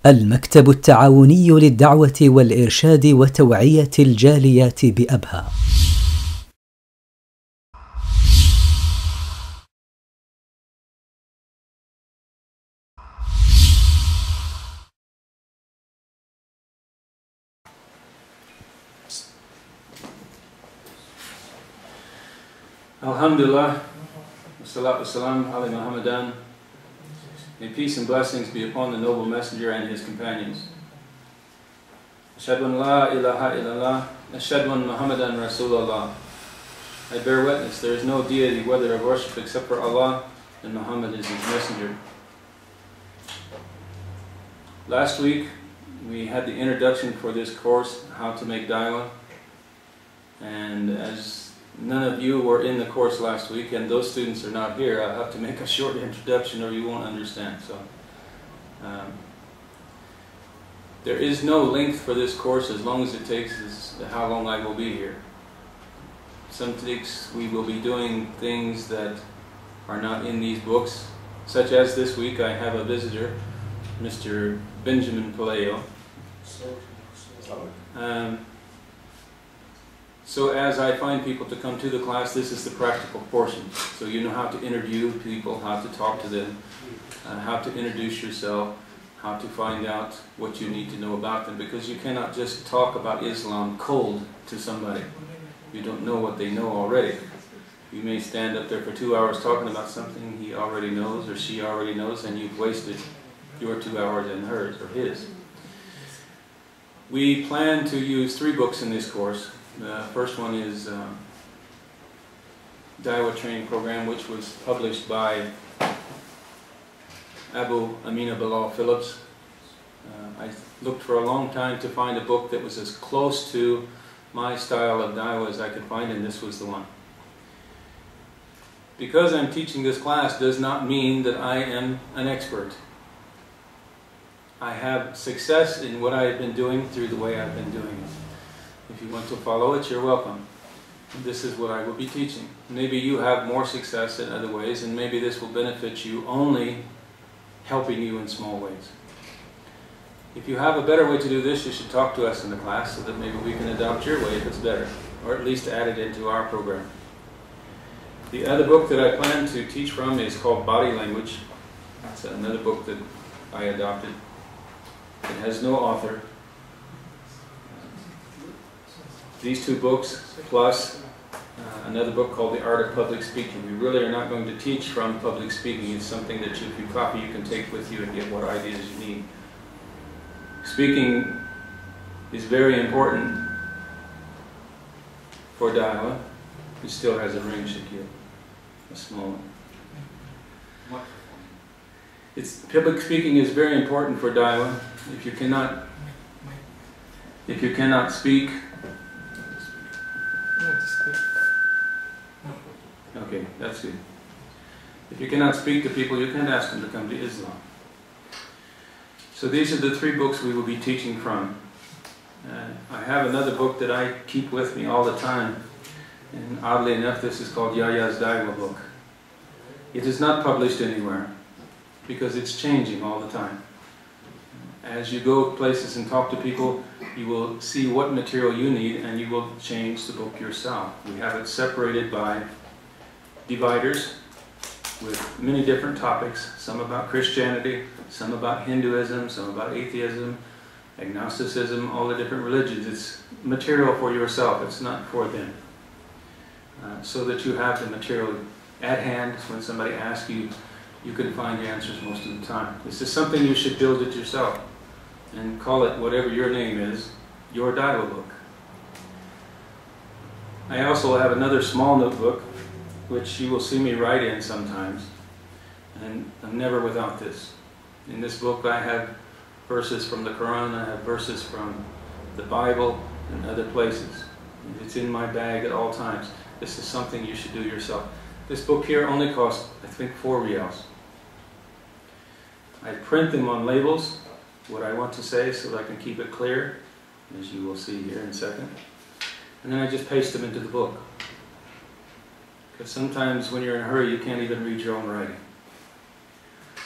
المكتب التعاوني للدعوة والإرشاد وتوعية الجاليات بأبها. Alhamdulillah, wassalatu wassalam ala Muhammadan. May peace and blessings be upon the noble messenger and his companions. Ashhadu an la ilaha illallah, ashhadu an Muhammadan Rasulullah. I bear witness there is no deity worthy of worship except for Allah, and Muhammad is his messenger. Last week we had the introduction for this course, How to Make Dawah, and as none of you were in the course last week, and those students are not here, I'll have to make a short introduction or you won't understand. So, there is no length for this course as long as it takes is how long I will be here. Some weeks we will be doing things that are not in these books, such as this week I have a visitor, Mr. Benjamin Palayo. So as I find people to come to the class, this is the practical portion. So you know how to interview people, how to talk to them, how to introduce yourself, how to find out what you need to know about them, because you cannot just talk about Islam cold to somebody. You don't know what they know already. You may stand up there for 2 hours talking about something he already knows or she already knows, and you've wasted your 2 hours and hers or his. We plan to use 3 books in this course. The first one is Dawah Training Program, which was published by Abu Amina Bilal Phillips. I looked for a long time to find a book that was as close to my style of Dawah as I could find, and this was the one. Because I'm teaching this class does not mean that I am an expert. I have success in what I have been doing through the way I've been doing it. If you want to follow it, you're welcome. This is what I will be teaching. Maybe you have more success in other ways, and maybe this will benefit you only helping you in small ways. If you have a better way to do this, you should talk to us in the class so that maybe we can adopt your way if it's better, or at least add it into our program. The other book that I plan to teach from is called Body Language. It's another book that I adopted. It has no author. These 2 books, plus another book called The Art of Public Speaking. We really are not going to teach from public speaking. It's something that if you copy, you can take with you and get what ideas you need. Speaking is very important for Dawah. It still has a ring, Shakil, a small one. Public speaking is very important for Dawah. If you cannot speak, okay, that's good. If you cannot speak to people, you can ask them to come to Islam. So these are the 3 books we will be teaching from. I have another book that I keep with me all the time, and oddly enough, this is called Yahya's Dawah book. It is not published anywhere because it's changing all the time. As you go places and talk to people, you will see what material you need, and you will change the book yourself. We have it separated by dividers with many different topics, some about Christianity, some about Hinduism, some about atheism, agnosticism, all the different religions. It's material for yourself, it's not for them. So that you have the material at hand. When somebody asks you, you can find the answers most of the time. This is something you should build it yourself and call it whatever your name is, your Dawah book. I also have another small notebook which you will see me write in sometimes, and I'm never without this. In this book I have verses from the Quran, I have verses from the Bible and other places. It's in my bag at all times. This is something you should do yourself. This book here only costs, I think, 4 riyals. I print them on labels, what I want to say so that I can keep it clear, as you will see here in a second. And then I just paste them into the book. Because sometimes when you're in a hurry, you can't even read your own writing.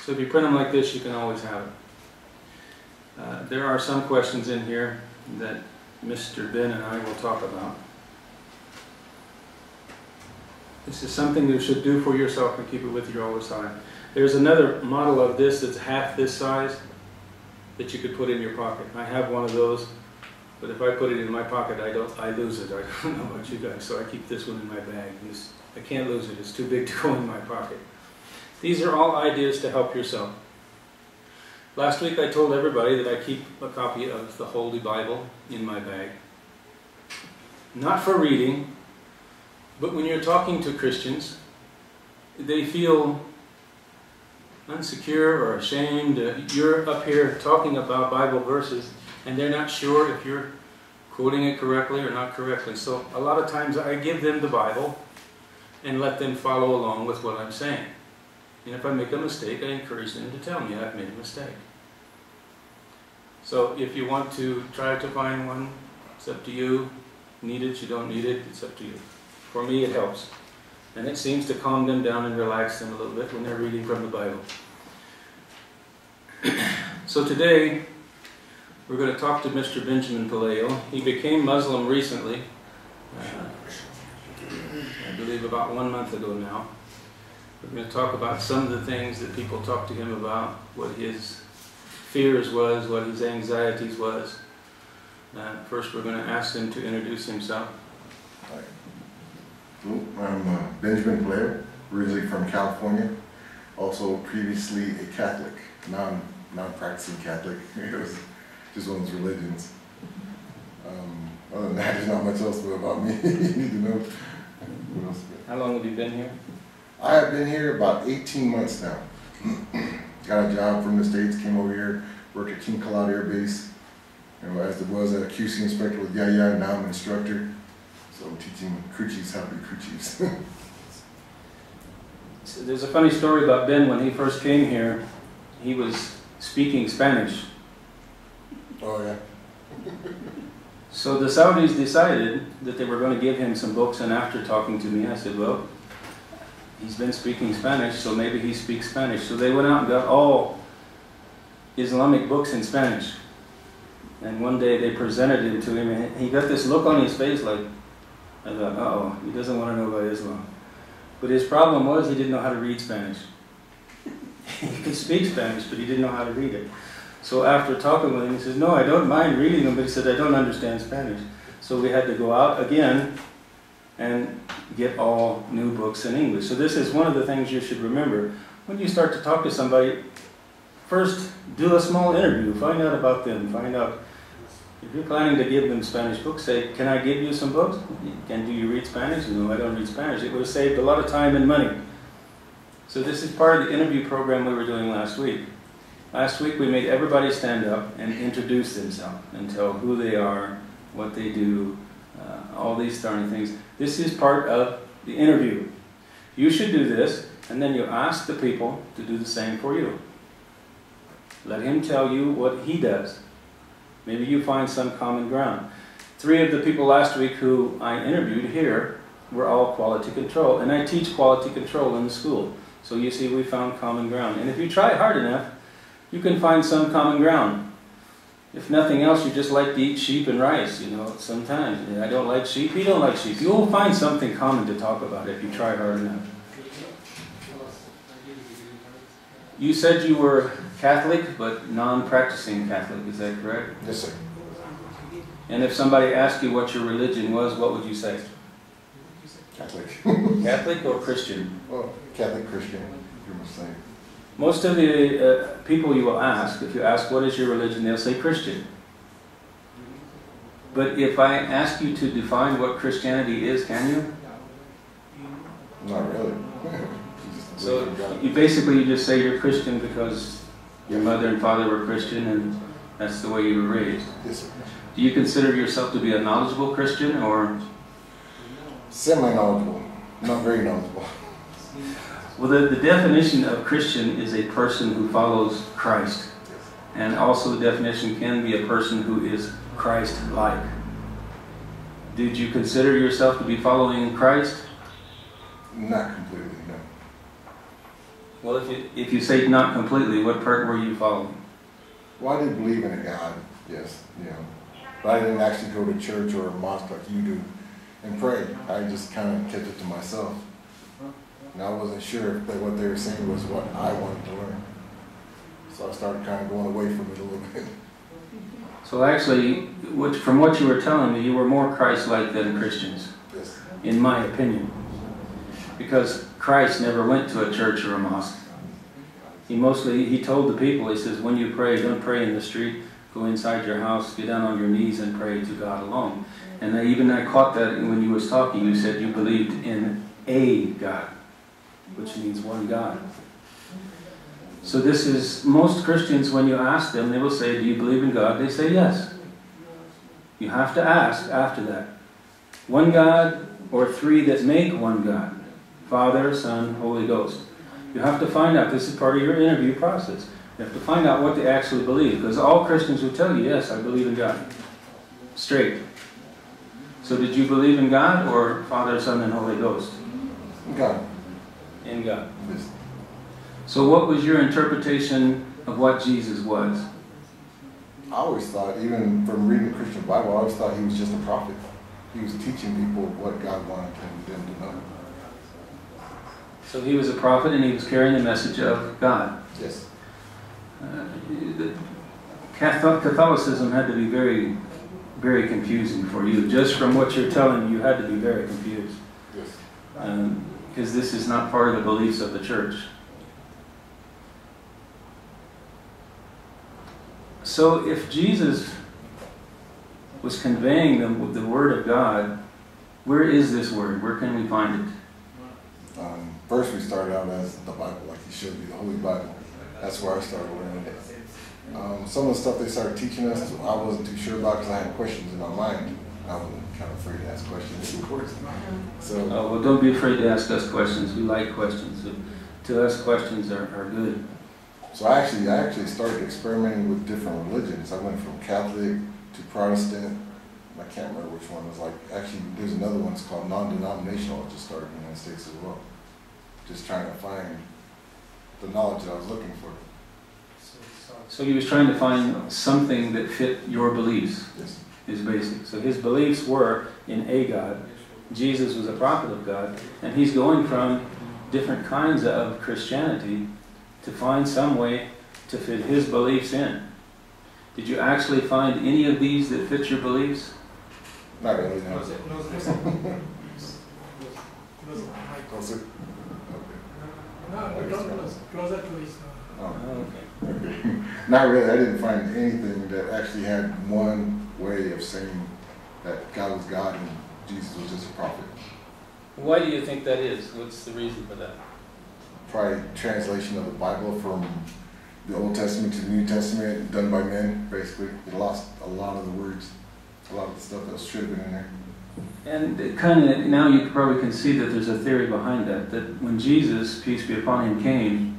So if you print them like this, you can always have it. There are some questions in here that Mr. Ben and I will talk about. This is something you should do for yourself and keep it with you all the time. There's another model of this that's half this size that you could put in your pocket. I have one of those, but if I put it in my pocket, I lose it. I don't know about you guys, so I keep this one in my bag. I can't lose it. It's too big to go in my pocket. These are all ideas to help yourself. Last week I told everybody that I keep a copy of the Holy Bible in my bag. Not for reading, but when you're talking to Christians, they feel insecure or ashamed. You're up here talking about Bible verses and they're not sure if you're quoting it correctly or not correctly. So a lot of times I give them the Bible and let them follow along with what I'm saying. And if I make a mistake, I encourage them to tell me I've made a mistake. So if you want to try to find one, it's up to you. Need it, you don't need it, it's up to you. For me, it helps. And it seems to calm them down and relax them a little bit when they're reading from the Bible. So today, we're going to talk to Mr. Benjamin Palayo. He became Muslim recently, I believe about 1 month ago now. We're going to talk about some of the things that people talk to him about, what his fears was, what his anxieties was. First, we're going to ask him to introduce himself. Hi. I'm Benjamin Palayo, originally from California. Also previously a Catholic, non-practicing Catholic. It was just one of those religions. Other than that, there's not much else about me you need to know. What else? How long have you been here? I have been here about 18 months now. Got a job from the States, came over here, worked at King Cloud Air Base. As it was at a QC inspector with Yaya, now I'm an instructor. So I'm teaching crew chiefs how to be crew chiefs. So there's a funny story about Ben. When he first came here, he was speaking Spanish. Oh yeah. So the Saudis decided that they were going to give him some books, and after talking to me, I said, well, he's been speaking Spanish, so maybe he speaks Spanish. So they went out and got all Islamic books in Spanish. And one day they presented it to him, and he got this look on his face like, I thought, uh-oh, he doesn't want to know about Islam. But his problem was he didn't know how to read Spanish. He could speak Spanish, but he didn't know how to read it. So after talking with him, he says, no, I don't mind reading them, but he said, I don't understand Spanish. So we had to go out again and get all new books in English. So this is one of the things you should remember. When you start to talk to somebody, first do a small interview, find out about them, find out. If you're planning to give them Spanish books, say, can I give you some books? And do you read Spanish? No, I don't read Spanish. It would have saved a lot of time and money. So this is part of the interview program we were doing last week. Last week we made everybody stand up and introduce themselves and tell who they are, what they do, all these darn things. This is part of the interview. You should do this, and then you ask the people to do the same for you. Let him tell you what he does. Maybe you find some common ground. 3 of the people last week who I interviewed here were all quality control, and I teach quality control in the school. So you see, we found common ground. And if you try hard enough, you can find some common ground. If nothing else, you just like to eat sheep and rice, you know, sometimes. I don't like sheep, you don't like sheep. You will find something common to talk about if you try hard enough. You said you were Catholic, but non-practicing Catholic, is that correct? Yes, sir. And if somebody asked you what your religion was, what would you say? Catholic. Catholic or Christian? Well, Catholic, Christian, pretty much the same. Most of the people you will ask, if you ask what is your religion, they'll say Christian. But if I ask you to define what Christianity is, can you? Not really. So you basically just say you're Christian because your mother and father were Christian and that's the way you were raised. Yes, sir. Do you consider yourself to be a knowledgeable Christian or? Semi-knowledgeable, not very knowledgeable. Well, the definition of Christian is a person who follows Christ. And also the definition can be a person who is Christ-like. Did you consider yourself to be following Christ? Not completely, no. Well, if you say not completely, what part were you following? Well, I did believe in a God, yes, but I didn't actually go to church or a mosque like you do and pray. I just kind of kept it to myself. And I wasn't sure if what they were saying was what I wanted to learn. So I started kind of going away from it a little bit. So actually, from what you were telling me, you were more Christ-like than Christians, Yes. in my opinion. Because Christ never went to a church or a mosque. He told the people, he says, when you pray, don't pray in the street, go inside your house, get down on your knees and pray to God alone. And I caught that when you was talking, you said you believed in a God, which means one God. So this is, most Christians, when you ask them, they will say, do you believe in God? They say yes. You have to ask after that. One God or three that make one God. Father, Son, Holy Ghost. You have to find out. This is part of your interview process. You have to find out what they actually believe. Because all Christians will tell you, yes, I believe in God. Straight. So did you believe in God or Father, Son, and Holy Ghost? God. In God. Yes. So what was your interpretation of what Jesus was? I always thought, even from reading the Christian Bible, I always thought he was just a prophet. He was teaching people what God wanted them to know. So he was a prophet and he was carrying the message of God. Yes. Catholicism had to be very, very confusing for you. Just from what you're telling me, you had to be very confused. Yes. Because this is not part of the beliefs of the church. So if Jesus was conveying the Word of God, where is this Word? Where can we find it? First we started out as the Bible, like he showed you, the Holy Bible. That's where I started learning it. Some of the stuff they started teaching us, I wasn't too sure about because I had questions in my mind. I was kind of afraid to ask questions, of course. So, well, don't be afraid to ask us questions. We like questions. To us, questions are good. So I actually started experimenting with different religions. I went from Catholic to Protestant. I can't remember which one. It was like, actually, there's another one. It's called non-denominational. It just started in the United States as well. Just trying to find the knowledge that I was looking for. So he was trying to find something that fit your beliefs. Yes. His basic. So his beliefs were in a God. Jesus was a prophet of God. And he's going from different kinds of Christianity to find some way to fit his beliefs in. Did you actually find any of these that fit your beliefs? Not really, no. Closer to his... Okay. Not really. I didn't find anything that actually had one way of saying that God was God and Jesus was just a prophet. Why do you think that is? What's the reason for that? Probably translation of the Bible from the Old Testament to the New Testament, done by men, basically. It lost a lot of the words, a lot of the stuff that should have been in there. And it kind of, now you probably can see that there's a theory behind that, that when Jesus, peace be upon him, came,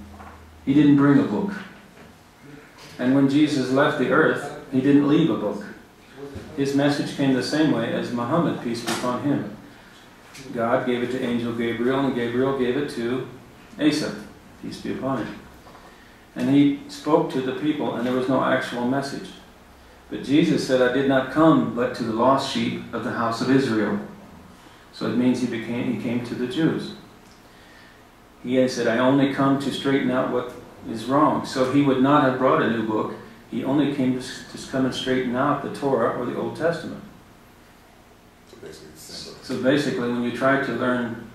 he didn't bring a book. And when Jesus left the earth, he didn't leave a book. His message came the same way as Muhammad, peace be upon him. God gave it to Angel Gabriel, and Gabriel gave it to Asa, peace be upon him. And he spoke to the people, and there was no actual message. But Jesus said, I did not come but to the lost sheep of the house of Israel. So it means he came to the Jews. He had said, I only come to straighten out what is wrong. So he would not have brought a new book. He only came to come and straighten out the Torah or the Old Testament. So basically, when you try to learn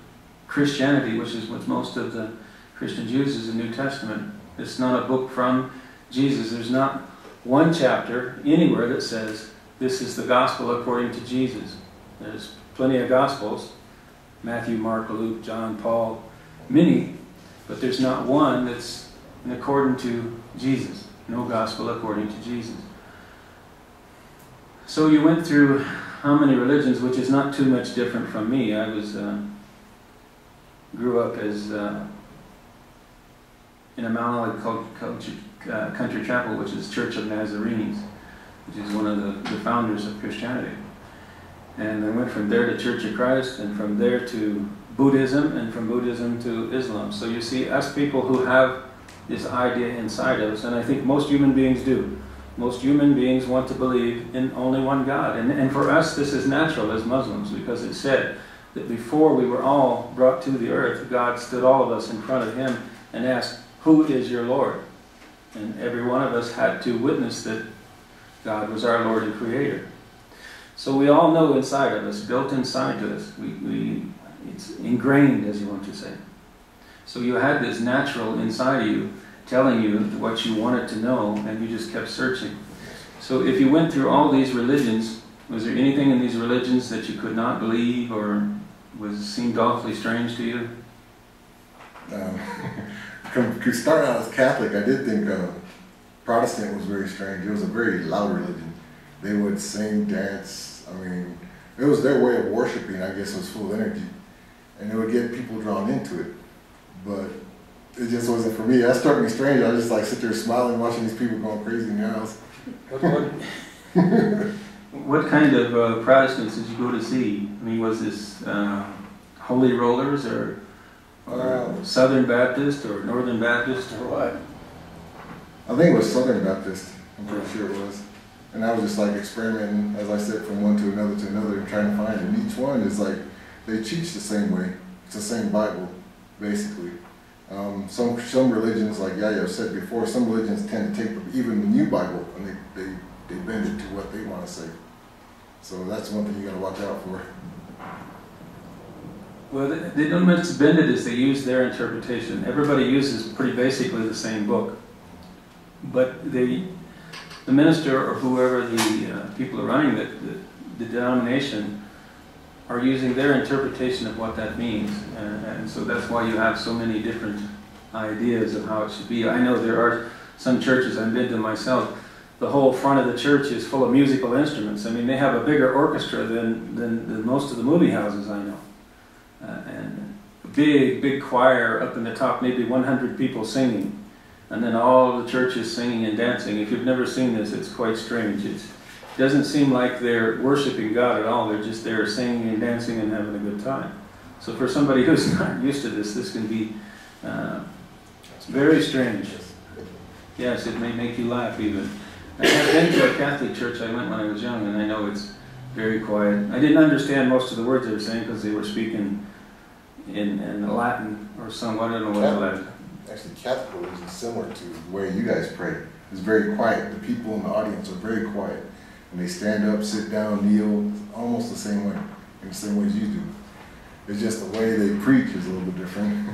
Christianity, which is what most of the Christians use is the New Testament, it's not a book from Jesus. There's not one chapter anywhere that says this is the gospel according to Jesus. There's plenty of gospels, Matthew, Mark, Luke, John, Paul, many, but there's not one that's in according to Jesus. No gospel according to Jesus. So you went through how many religions, which is not too much different from me. I was grew up as in a Mount Olive Country Chapel, which is Church of Nazarenes, which is one of the founders of Christianity. And I went from there to Church of Christ, and from there to Buddhism, and from Buddhism to Islam. So you see, us people who have this idea inside of us, and I think most human beings do. Most human beings want to believe in only one God. And for us, this is natural as Muslims, because it said that before we were all brought to the earth, God stood all of us in front of Him and asked, "Who is your Lord?" And every one of us had to witness that God was our Lord and Creator. So we all know inside of us, built inside to us, it's ingrained, as you want to say. So you had this natural inside of you telling you what you wanted to know, and you just kept searching. So if you went through all these religions, was there anything in these religions that you could not believe or seemed awfully strange to you? Starting out as Catholic, I did think Protestant was very strange. It was a very loud religion. They would sing, dance. I mean, it was their way of worshiping. I guess it was full of energy, and it would get people drawn into it. But it just wasn't for me. That struck me strange. I just like sit there smiling, watching these people going crazy in their house. What kind of Protestants did you go to see? I mean, was this Holy Rollers or Southern Baptist or Northern Baptist or what? I think it was Southern Baptist. I'm pretty sure it was. And I was just like experimenting, as I said, from one to another and trying to find it. And each one is like, they teach the same way. It's the same Bible, basically. Some religions, like Yaya said before, some religions tend to take even the new Bible and they bend it to what they want to say. So that's one thing you got to watch out for. Well, they don't much bend it as they use their interpretation. Everybody uses pretty basically the same book. But the minister or whoever the people are running the denomination are using their interpretation of what that means. And so that's why you have so many different ideas of how it should be. I know there are some churches I've been to myself, the whole front of the church is full of musical instruments. I mean, they have a bigger orchestra than most of the movie houses I know. And a big choir up in the top, maybe 100 people singing. And then all the church is singing and dancing. If you've never seen this, it's quite strange. It doesn't seem like they're worshiping God at all. They're just there singing and dancing and having a good time. So for somebody who's not used to this can be very strange. Yes, it may make you laugh even. I have been to a Catholic church. I went when I was young, and I know it's very quiet. I didn't understand most of the words they were saying because they were speaking in Latin or somewhat. I don't know what Latin. Actually, Catholic religion is similar to the way you guys pray. It's very quiet. The people in the audience are very quiet. And they stand up, sit down, kneel, almost the same way, in the same way as you do. It's just the way they preach is a little bit different.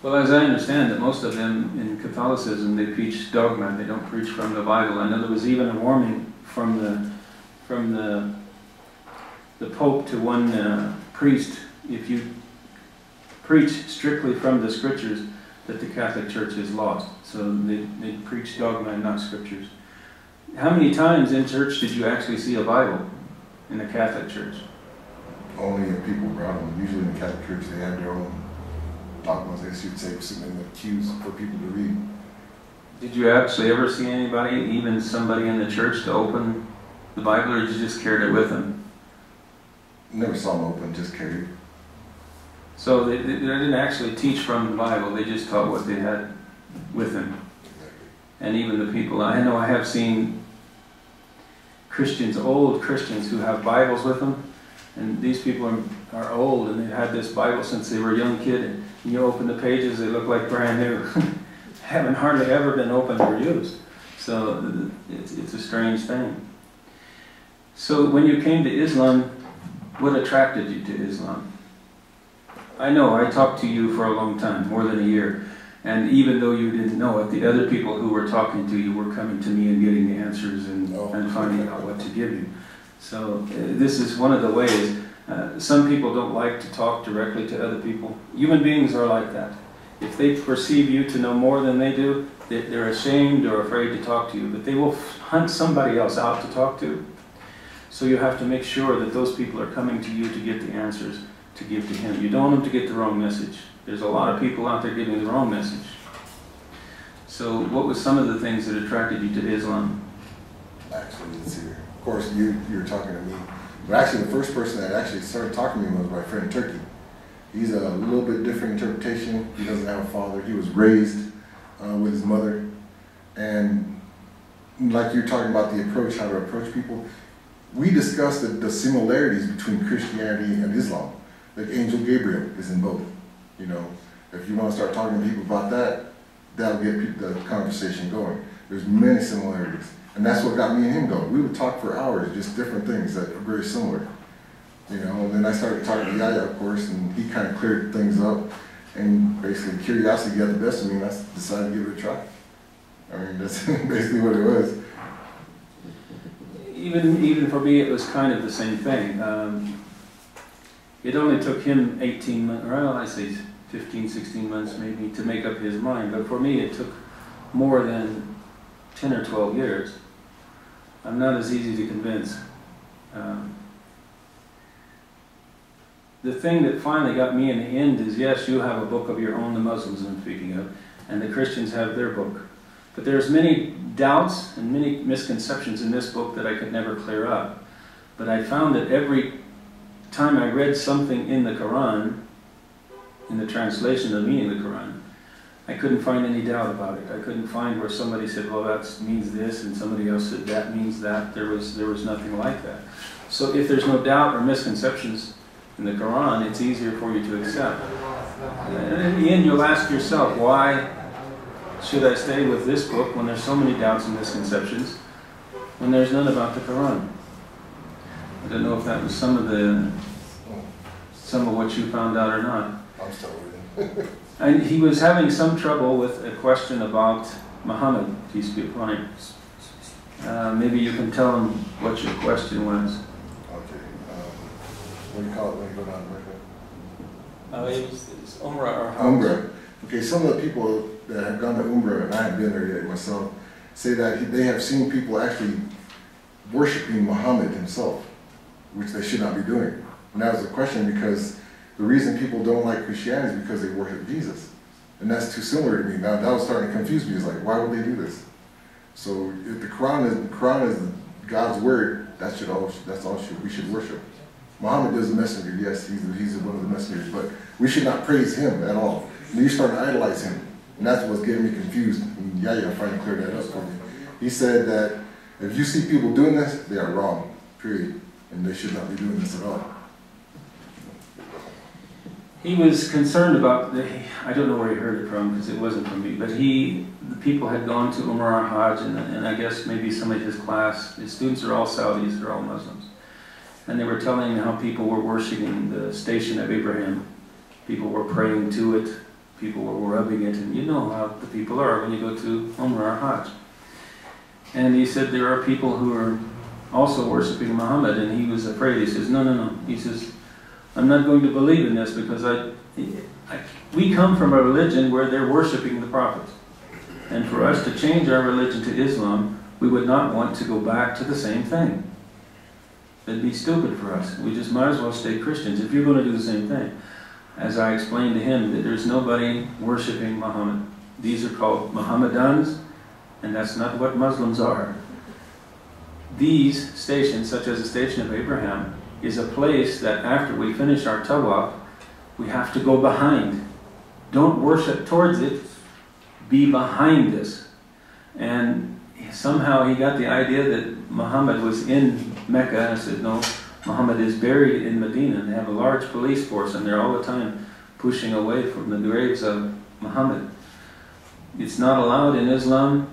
Well, as I understand it, most of them in Catholicism, they preach dogma. They don't preach from the Bible. I know there was even a warning from the Pope to one priest, if you preach strictly from the Scriptures, that the Catholic Church is lost. So they preach dogma and not Scriptures. How many times in church did you actually see a Bible in the Catholic Church? Only if people brought them. Usually in the Catholic Church they have their own dogmas, I should say, sitting in the pews for people to read. Did you actually ever see anybody, even somebody in the church, to open the Bible, or did you just carry it with them? Never saw them open, just carried. So they didn't actually teach from the Bible, they just taught what they had with them. And even the people, I know I have seen Christians, old Christians, who have Bibles with them, and these people are old and they've had this Bible since they were a young kid, and you open the pages, they look like brand new. Haven't hardly ever been opened or used. So it's a strange thing. So when you came to Islam, what attracted you to Islam? I know, I talked to you for a long time, more than a year. And even though you didn't know it, the other people who were talking to you were coming to me and getting the answers and finding out what to give you. So this is one of the ways. Some people don't like to talk directly to other people. Human beings are like that. If they perceive you to know more than they do, they're ashamed or afraid to talk to you. But they will hunt somebody else out to talk to. So you have to make sure that those people are coming to you to get the answers to give to him. You don't want them to get the wrong message. There's a lot of people out there giving the wrong message. So what was some of the things that attracted you to Islam? Actually, it's here. Of course, you were talking to me. But actually, the first person that actually started talking to me was my friend Turkey. He's a little bit different interpretation. He doesn't have a father. He was raised with his mother. And like you're talking about the approach, how to approach people, we discussed the similarities between Christianity and Islam. Like Angel Gabriel is in both. You know, if you want to start talking to people about that, that'll get the conversation going. There's many similarities. And that's what got me and him going. We would talk for hours, just different things that are very similar. You know, and then I started talking to Yahya, of course, and he kind of cleared things up. And basically, curiosity got the best of me, and I decided to give it a try. I mean, that's basically what it was. Even for me, it was kind of the same thing. It only took him 18 months, or I say 15, 16 months maybe, to make up his mind. But for me, it took more than 10 or 12 years. I'm not as easy to convince. The thing that finally got me in the end is, yes, you have a book of your own, the Muslims I'm speaking of, and the Christians have their book. But there's many doubts and many misconceptions in this book that I could never clear up. But I found that every time I read something in the Quran, in the translation of the meaning of the Quran, I couldn't find any doubt about it. I couldn't find where somebody said, well, that means this, and somebody else said that means that. There was nothing like that. So if there's no doubt or misconceptions in the Quran, it's easier for you to accept. And in the end, you'll ask yourself, why should I stay with this book when there's so many doubts and misconceptions, when there's none about the Quran? I don't know if that was some of what you found out or not. I'm still reading. And he was having some trouble with a question about Muhammad, peace be upon him. Maybe you can tell him what your question was. Okay. What do you call it when you go down to Mecca? It's Umrah or Hajj. Umrah. Okay, some of the people that have gone to Umrah, and I haven't been there yet myself, say that they have seen people actually worshiping Muhammad himself, which they should not be doing. And that was a question because the reason people don't like Christianity is because they worship Jesus. And that's too similar to me. Now that was starting to confuse me. It's like, why would they do this? So if the Quran is God's word, that's all we should worship. Muhammad is a messenger, yes, he's one of the messengers, but we should not praise him at all. And you start to idolize him. And that's what's getting me confused. And Yahya finally cleared that up for me. He said that if you see people doing this, they are wrong, period. And they should not be doing this at all. He was concerned about, I don't know where he heard it from because it wasn't from me, but the people had gone to Umrah or Hajj, and I guess maybe some of his class, his students are all Saudis, they're all Muslims. And they were telling him how people were worshiping the Station of Abraham. People were praying to it, people were rubbing it, and you know how the people are when you go to Umrah or Hajj. And he said there are people who are also worshiping Muhammad, and he was afraid. He says, no. He says, I'm not going to believe in this because we come from a religion where they're worshiping the prophets. And for us to change our religion to Islam, we would not want to go back to the same thing. It'd be stupid for us. We just might as well stay Christians if you're going to do the same thing. As I explained to him, that there's nobody worshiping Muhammad. These are called Muhammadans, and that's not what Muslims are. These stations, such as the Station of Abraham, is a place that after we finish our tawaf, we have to go behind. Don't worship towards it, be behind this. And somehow he got the idea that Muhammad was in Mecca, and I said, no, Muhammad is buried in Medina, and they have a large police force, and they're all the time pushing away from the graves of Muhammad. It's not allowed in Islam.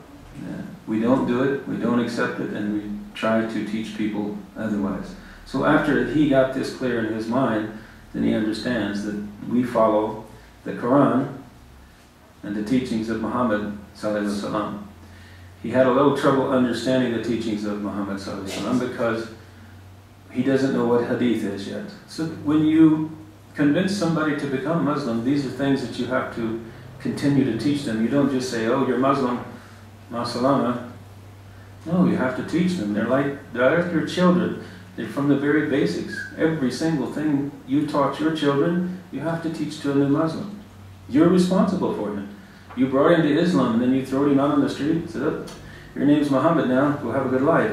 We don't do it, we don't accept it, and we try to teach people otherwise. So after he got this clear in his mind, then he understands that we follow the Quran and the teachings of Muhammad sallallahu alaihi wasallam. He had a little trouble understanding the teachings of Muhammad sallallahu alaihi wasallam because he doesn't know what hadith is yet. So when you convince somebody to become Muslim, these are things that you have to continue to teach them. You don't just say, oh, you're Muslim, ma salama. No, you have to teach them. They're like your children. They're from the very basics. Every single thing you taught your children, you have to teach to a new Muslim. You're responsible for them. You brought him to Islam and then you throw him out on the street and said, oh, your name's Muhammad now, go have a good life.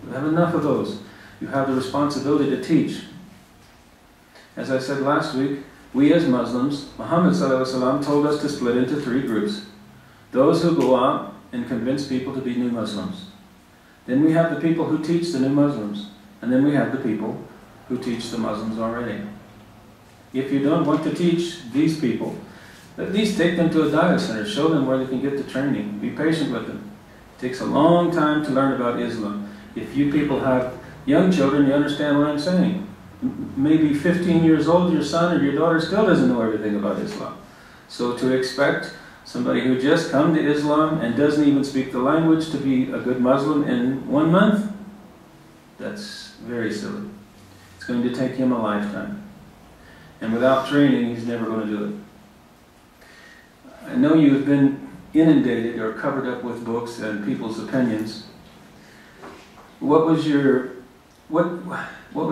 You have enough of those. You have the responsibility to teach. As I said last week, we as Muslims, Muhammad ﷺ told us to split into 3 groups. Those who go out and convince people to be new Muslims. Then we have the people who teach the new Muslims. And then we have the people who teach the Muslims already. If you don't want to teach these people, at least take them to a da'wah center, show them where they can get the training, be patient with them. It takes a long time to learn about Islam. If you people have young children, you understand what I'm saying. Maybe 15 years old, your son or your daughter still doesn't know everything about Islam. So to expect somebody who just come to Islam and doesn't even speak the language to be a good Muslim in 1 month, that's very silly. It's going to take him a lifetime. And without training, he's never going to do it. I know you've been inundated or covered up with books and people's opinions. What were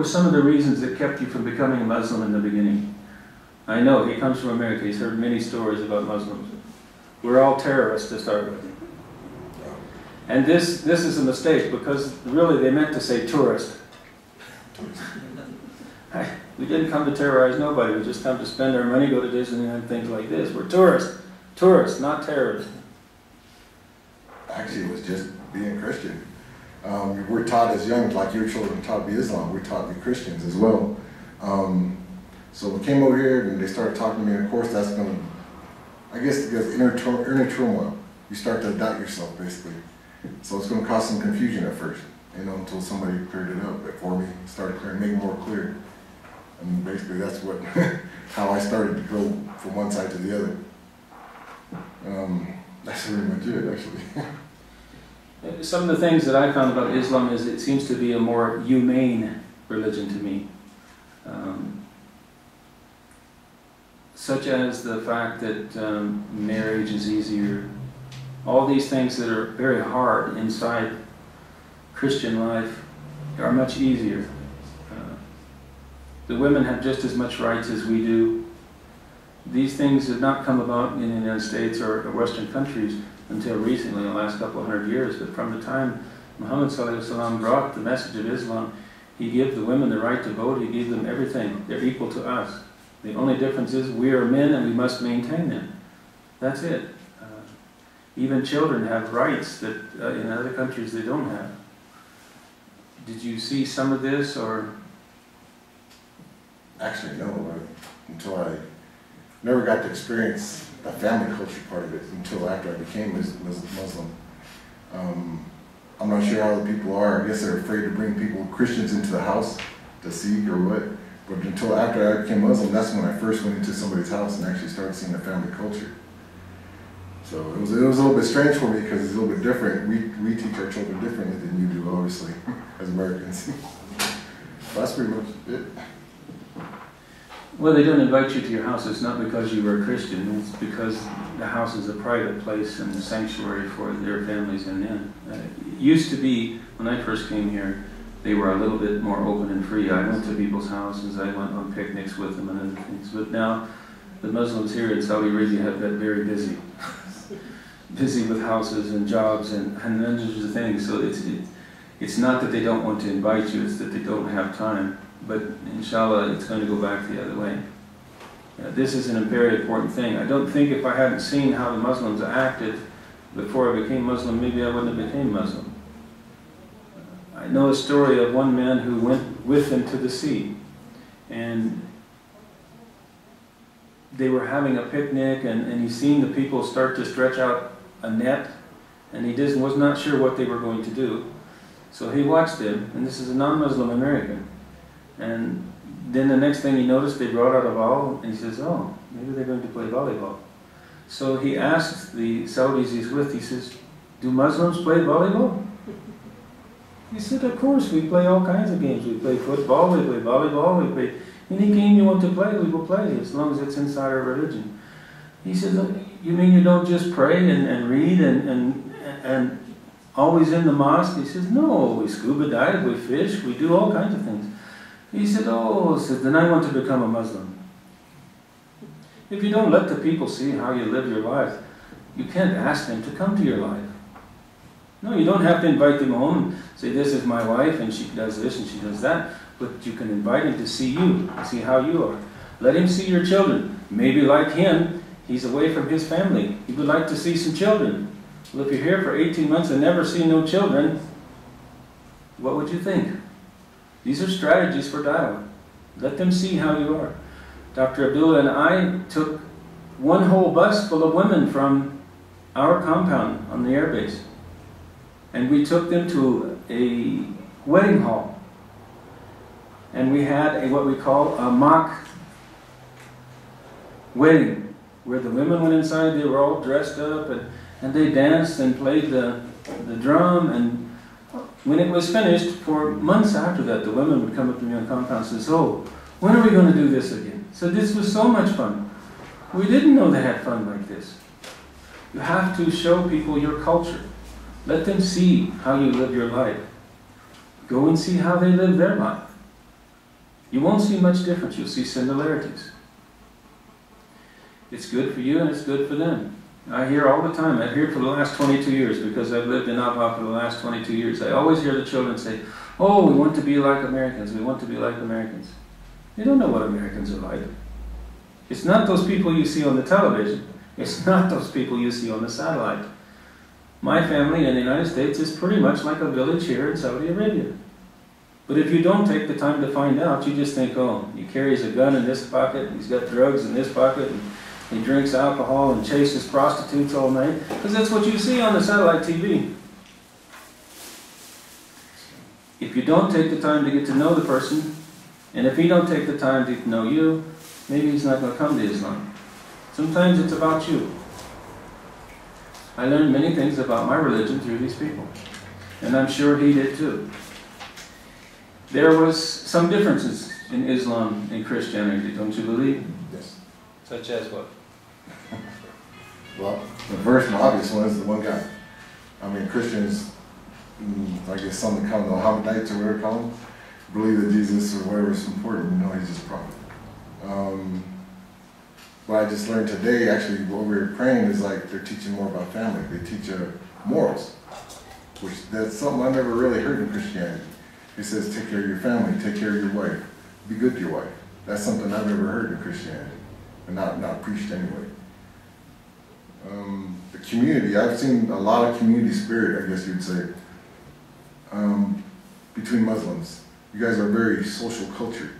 some of the reasons that kept you from becoming a Muslim in the beginning? I know, he comes from America, he's heard many stories about Muslims. We're all terrorists to start with. And this is a mistake, because really they meant to say tourist. We didn't come to terrorize nobody, we just come to spend our money, go to Disneyland and things like this. We're tourists. Tourists, not terrorists. Actually, it was just being Christian. We're taught as young, like your children taught to be Islam, we're taught to be Christians as well. So we came over here and they started talking to me, and of course that's going to, I guess, because inner turmoil. You start to doubt yourself, basically. So it's going to cause some confusion at first, until somebody cleared it up. But for me, started clearing, making it more clear. And basically that's what, how I started to go from one side to the other. That's pretty much it, actually. Some of the things that I found about Islam is it seems to be a more humane religion to me. Such as the fact that marriage is easier. All these things that are very hard inside Christian life are much easier. The women have just as much rights as we do. These things did not come about in the United States or Western countries until recently, in the last couple of 100 years. But from the time Muhammad ﷺ brought the message of Islam, he gave the women the right to vote, he gave them everything. They're equal to us. The only difference is we are men and we must maintain them. That's it. Even children have rights that in other countries they don't have. Did you see some of this, or? Actually, no. Until I never got to experience the family culture part of it until after I became Muslim. I'm not sure how the people are. I guess they're afraid to bring Christians into the house to see or what. But until after I became Muslim, that's when I first went into somebody's house and actually started seeing the family culture. So it was a little bit strange for me because it's a little bit different. We teach our children differently than you do, obviously, as Americans. That's pretty much it. Well, they don't invite you to your house. It's not because you were a Christian. It's because the house is a private place and a sanctuary for their families and men. It used to be, when I first came here, they were a little bit more open and free. I went to people's houses. I went on picnics with them and other things. But now, the Muslims here in Saudi Arabia have got very busy. Busy with houses and jobs and hundreds of things. So it's not that they don't want to invite you, it's that they don't have time. But inshallah, it's going to go back the other way. This is a very important thing. I don't think if I hadn't seen how the Muslims acted before I became Muslim, maybe I wouldn't have become Muslim. I know a story of one man who went with them to the sea. And they were having a picnic, and he seen the people start to stretch out a net, and he was not sure what they were going to do. So he watched them, and this is a non-Muslim American. And then the next thing he noticed, they brought out a ball, and he says, oh, maybe they're going to play volleyball. So he asked the Saudis he's with, he says, do Muslims play volleyball? He said, of course, we play all kinds of games. We play football, we play volleyball, we play any game you want to play, we will play, as long as it's inside our religion. He said, you mean you don't just pray and read and always in the mosque? He says, no, we scuba dive, we fish, we do all kinds of things. He said, oh, then I want to become a Muslim. If you don't let the people see how you live your life, you can't ask them to come to your life. No, you don't have to invite them home and say, this is my wife and she does this and she does that. But you can invite him to see you, see how you are. Let him see your children. Maybe like him, he's away from his family. He would like to see some children. Well, if you're here for 18 months and never see no children, what would you think? These are strategies for dialogue. Let them see how you are. Dr. Abdullah and I took one whole bus full of women from our compound on the airbase. And we took them to a wedding hall. And we had what we call a mock wedding, where the women went inside, they were all dressed up, and they danced and played the drum. And when it was finished, for months after that, the women would come up to me on compound and say, "Oh, when are we going to do this again?" So this was so much fun. We didn't know they had fun like this. You have to show people your culture. Let them see how you live your life. Go and see how they live their life. You won't see much difference. You'll see similarities. It's good for you and it's good for them. I hear all the time. I've heard for the last 22 years because I've lived in Aba for the last 22 years. I always hear the children say, "Oh, we want to be like Americans. We want to be like Americans." They don't know what Americans are like. It's not those people you see on the television. It's not those people you see on the satellite. My family in the United States is pretty much like a village here in Saudi Arabia. But if you don't take the time to find out, you just think, oh, he carries a gun in this pocket, he's got drugs in this pocket, and he drinks alcohol and chases prostitutes all night. Because that's what you see on the satellite TV. If you don't take the time to get to know the person, and if he don't take the time to know you, maybe he's not going to come to Islam. Sometimes it's about you. I learned many things about my religion through these people. And I'm sure he did too. There was some differences in Islam and Christianity, don't you believe? Yes. Such as what? Well, the first and obvious one is the one guy. I mean, Christians, I guess some that call them Mohammedites or whatever they call them, believe that Jesus or whatever is important. No, he's just a prophet. What I just learned today, actually, what we were praying is like they're teaching more about family. They teach morals, which that's something I never really heard in Christianity. He says, take care of your family, take care of your wife, be good to your wife. That's something I've never heard in Christianity, and not preached anyway. The community, I've seen a lot of community spirit, I guess you'd say, between Muslims. You guys are very social culture.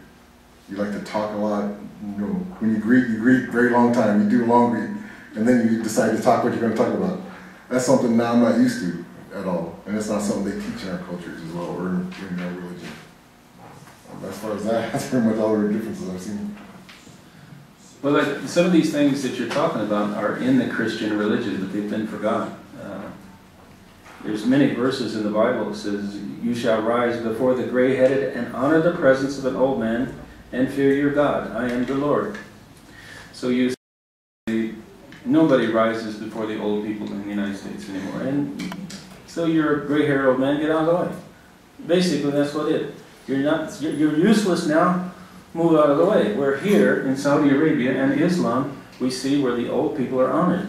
You like to talk a lot. You know, when you greet very long time. You do a long greet, and then you decide to talk what you're going to talk about. That's something now I'm not used to at all, and it's not something they teach in our cultures as well, or in our religion. As far as that, that's pretty much all the differences I've seen. Well, like, some of these things that you're talking about are in the Christian religion, but they've been forgotten. There's many verses in the Bible that says, "You shall rise before the gray-headed and honor the presence of an old man, and fear your God. I am the Lord." So you say, nobody rises before the old people in the United States anymore. And so you're a gray-haired old man, get out of the way. Basically, that's what it is. You're useless now, move out of the way. We're here in Saudi Arabia and Islam, we see where the old people are honored.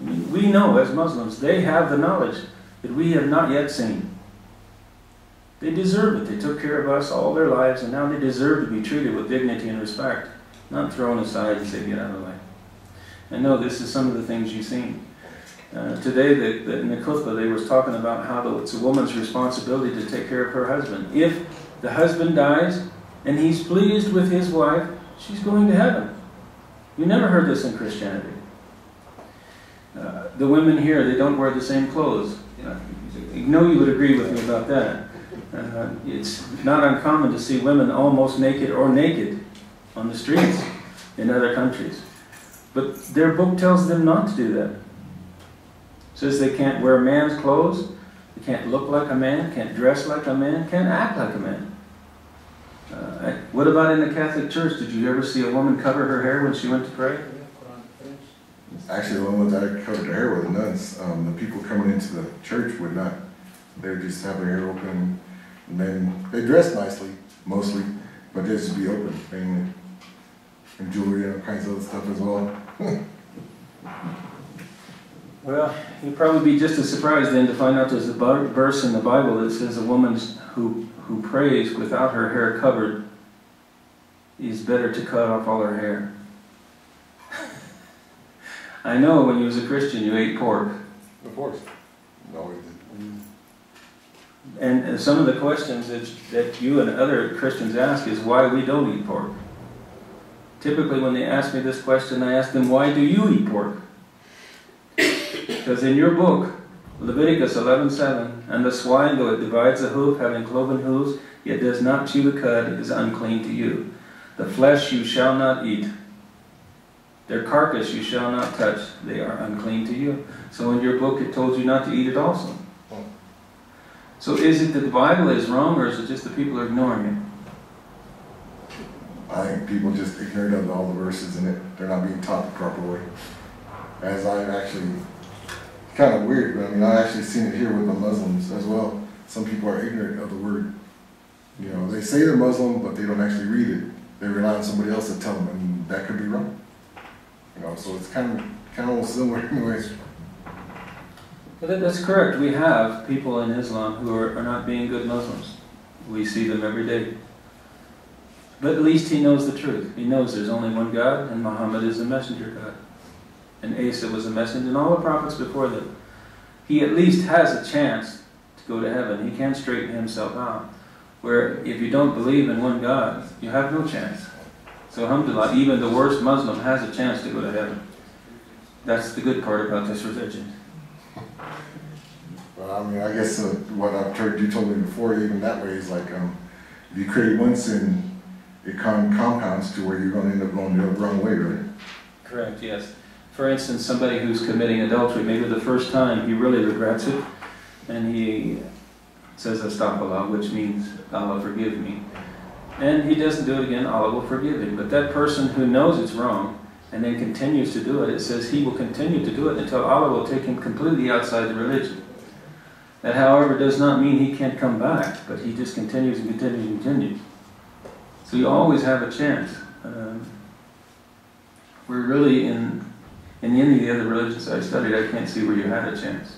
I mean, we know as Muslims, they have the knowledge that we have not yet seen. They deserve it. They took care of us all their lives, and now they deserve to be treated with dignity and respect, not thrown aside and say, get out of the way. And no, this is some of the things you've seen. Today, in the khutbah, they was talking about how it's a woman's responsibility to take care of her husband. If the husband dies and he's pleased with his wife, she's going to heaven. You never heard this in Christianity. The women here, they don't wear the same clothes. You know you would agree with me about that. It's not uncommon to see women almost naked or naked on the streets in other countries. But their book tells them not to do that. It says they can't wear man's clothes, they can't look like a man, can't dress like a man, can't act like a man. What about in the Catholic Church? Did you ever see a woman cover her hair when she went to pray? Actually, the one that I covered their hair with, the nuns, the people coming into the church would not. They would just have their hair open, and then they dress nicely, mostly, but they just be open, mainly. and jewelry and all kinds of other stuff as well. Well, you'll probably be just as surprised then to find out there's a verse in the Bible that says a woman who prays without her hair covered is better to cut off all her hair. I know when you was a Christian you ate pork. Of course. No, we didn't. And some of the questions that you and other Christians ask is why we don't eat pork. Typically when they ask me this question, I ask them, why do you eat pork? Because in your book, Leviticus 11:7, and the swine, though it divides the hoof, having cloven hoofs, yet does not chew the cud, is unclean to you. The flesh you shall not eat. Their carcass you shall not touch. They are unclean to you. So in your book it told you not to eat it also. So is it that the Bible is wrong, or is it just the people are ignoring it? I think people just ignored of all the verses in it. They're not being taught the proper way. As I've actually, kind of weird, but I mean, I've actually seen it here with the Muslims as well. Some people are ignorant of the word. You know, they say they're Muslim, but they don't actually read it. They rely on somebody else to tell them, and that could be wrong. You know, so it's kind of similar anyways. Well, that's correct. We have people in Islam who are not being good Muslims. We see them every day. But at least he knows the truth. He knows there's only one God, and Muhammad is the messenger God. And Isa was a messenger, and all the prophets before them. He at least has a chance to go to heaven. He can straighten himself out. Where if you don't believe in one God, you have no chance. So alhamdulillah, even the worst Muslim has a chance to go to heaven. That's the good part about this religion. Well, I mean, I guess what I've heard you told me before, even that way, is like if you create one sin, it compounds to where you're going to end up going the wrong way, right? Correct, yes. For instance, somebody who's committing adultery, maybe the first time he really regrets it, and he says astaghfirullah, which means Allah forgive me. And he doesn't do it again, Allah will forgive him. But that person who knows it's wrong and then continues to do it, it says he will continue to do it until Allah will take him completely outside the religion. That, however, does not mean he can't come back, but he just continues and continues and continues. So you always have a chance. We're really in any of the other religions I studied, I can't see where you had a chance.